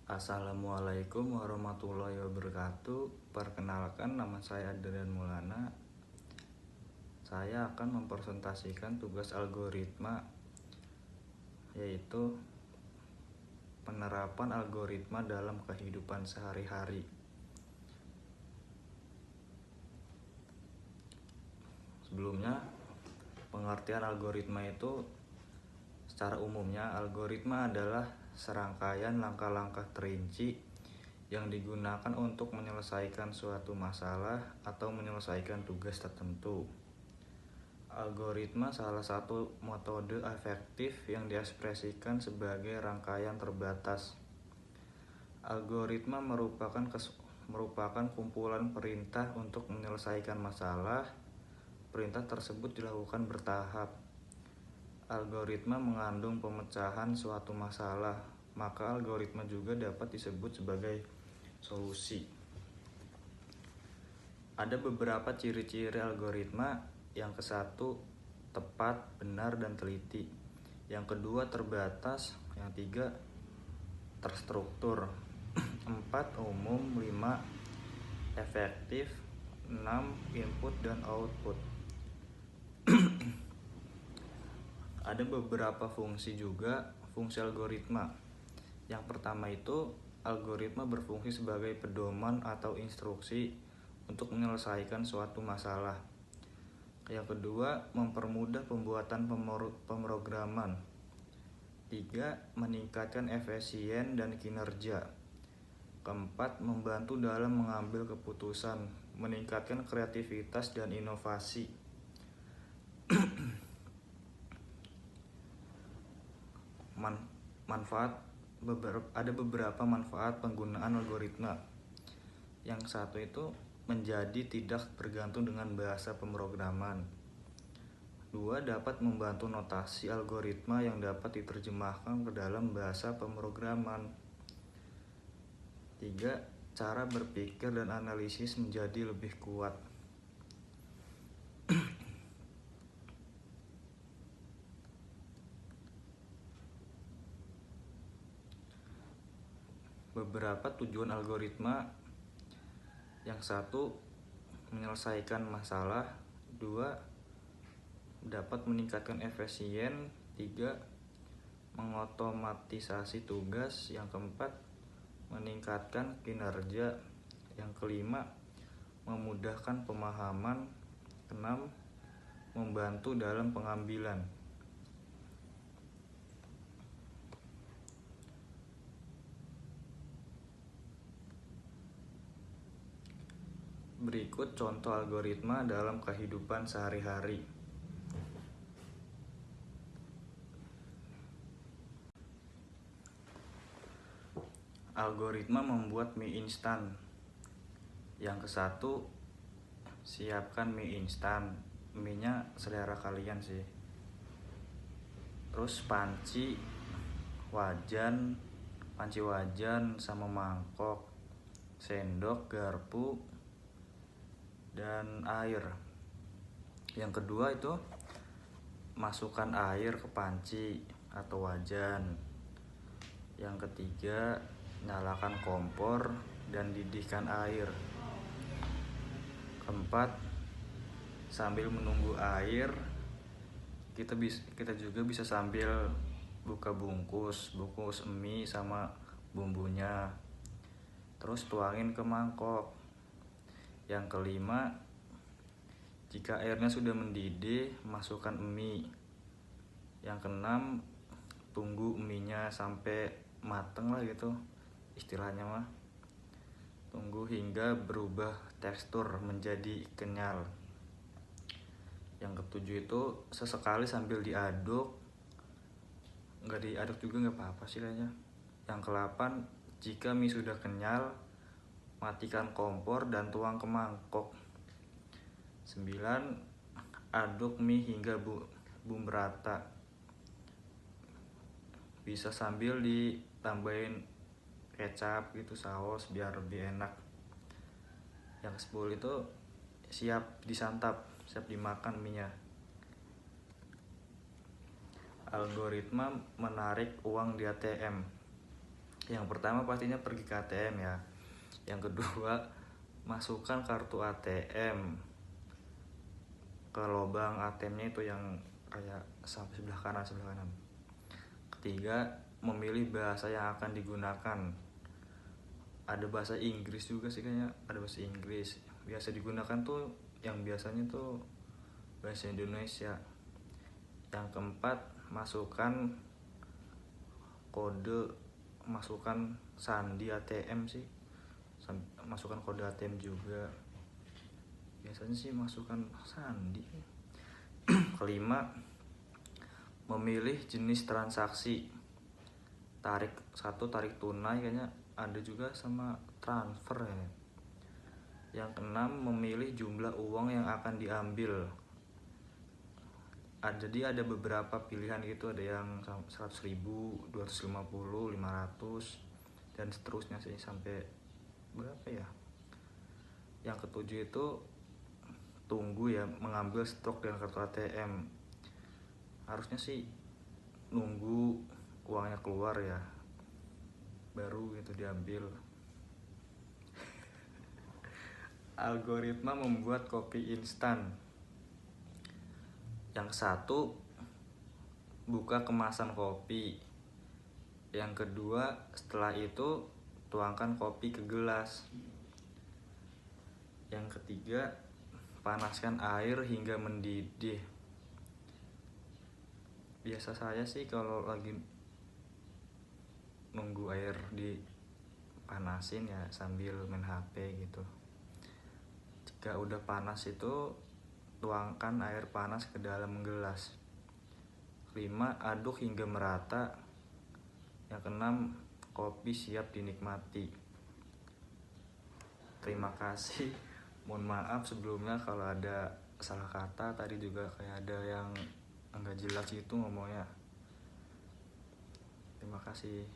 Assalamualaikum warahmatullahi wabarakatuh. Perkenalkan, nama saya Adrian Maulana. Saya akan mempresentasikan tugas algoritma, yaitu penerapan algoritma dalam kehidupan sehari-hari. Sebelumnya, pengertian algoritma itu secara umumnya, algoritma adalah serangkaian langkah-langkah terinci yang digunakan untuk menyelesaikan suatu masalah atau menyelesaikan tugas tertentu. Algoritma salah satu metode efektif yang diekspresikan sebagai rangkaian terbatas. Algoritma merupakan kumpulan perintah untuk menyelesaikan masalah. Perintah tersebut dilakukan bertahap. Algoritma mengandung pemecahan suatu masalah, maka algoritma juga dapat disebut sebagai solusi. Ada beberapa ciri-ciri algoritma. Yang ke satu, tepat, benar, dan teliti. Yang kedua, terbatas. Yang tiga, terstruktur. 4, umum. 5, efektif. 6, input dan output. Ada beberapa fungsi juga, fungsi algoritma. Yang pertama itu, algoritma berfungsi sebagai pedoman atau instruksi untuk menyelesaikan suatu masalah. Yang kedua, mempermudah pembuatan pemrograman. 3, meningkatkan efisien dan kinerja. Keempat, membantu dalam mengambil keputusan, meningkatkan kreativitas dan inovasi. Ada beberapa manfaat penggunaan algoritma. Yang satu itu menjadi tidak bergantung dengan bahasa pemrograman. 2, dapat membantu notasi algoritma yang dapat diterjemahkan ke dalam bahasa pemrograman. 3, cara berpikir dan analisis menjadi lebih kuat. Beberapa tujuan algoritma. Yang satu, menyelesaikan masalah. 2, dapat meningkatkan efisien. 3, mengotomatisasi tugas. Yang keempat, meningkatkan kinerja. Yang kelima, memudahkan pemahaman. 6, membantu dalam pengambilan. Berikut contoh algoritma dalam kehidupan sehari-hari. Algoritma membuat mie instan. Yang ke satu, siapkan mie instan. Mie-nya selera kalian sih. Terus panci wajan sama mangkok, sendok, garpu, dan air. Yang kedua itu, masukkan air ke panci atau wajan. Yang ketiga, nyalakan kompor dan didihkan air. Keempat, sambil menunggu air, kita juga bisa sambil buka bungkus mie sama bumbunya. Terus tuangin ke mangkok. Yang kelima, jika airnya sudah mendidih, masukkan mie. Yang keenam, tunggu mie-nya sampai mateng lah gitu istilahnya mah. Tunggu hingga berubah tekstur menjadi kenyal. Yang ketujuh itu, sesekali sambil diaduk. Nggak diaduk juga nggak apa-apa sih kayaknya. Yang ke-8, jika mie sudah kenyal, matikan kompor dan tuang ke mangkok. 9, aduk mie hingga bumbu rata. Bisa sambil ditambahin kecap gitu, saus biar lebih enak. Yang 10 itu siap disantap, siap dimakan mie-nya. Algoritma menarik uang di ATM. Yang pertama pastinya pergi ke ATM ya. Yang kedua, masukkan kartu ATM ke lubang ATM-nya itu yang kayak sampai sebelah kanan. Ketiga, memilih bahasa yang akan digunakan. Ada bahasa Inggris juga sih kayaknya, ada bahasa Inggris. Biasa digunakan tuh yang biasanya tuh bahasa Indonesia. Yang keempat, masukkan sandi ATM sih. Masukkan kode ATM juga. Biasanya sih masukkan sandi. Kelima, memilih jenis transaksi. Tarik tunai kayaknya ada juga, sama transfer ya. Yang keenam, memilih jumlah uang yang akan diambil. Jadi ada beberapa pilihan gitu, ada yang 100.000, 250, 500 dan seterusnya sih sampai berapa ya. Yang ketujuh itu tunggu ya mengambil stok dengan kartu ATM. Harusnya sih nunggu uangnya keluar ya, baru gitu diambil. Algoritma membuat kopi instan. Yang satu, buka kemasan kopi. Yang kedua, setelah itu tuangkan kopi ke gelas. Yang ketiga, panaskan air hingga mendidih. Biasa saya sih kalau lagi nunggu air dipanasin ya sambil main HP gitu. Jika udah panas itu tuangkan air panas ke dalam gelas. 5. Aduk hingga merata. Yang keenam, kopi siap dinikmati. Terima kasih. Mohon maaf sebelumnya kalau ada salah kata. Tadi juga kayak ada yang enggak jelas gitu ngomongnya. Terima kasih.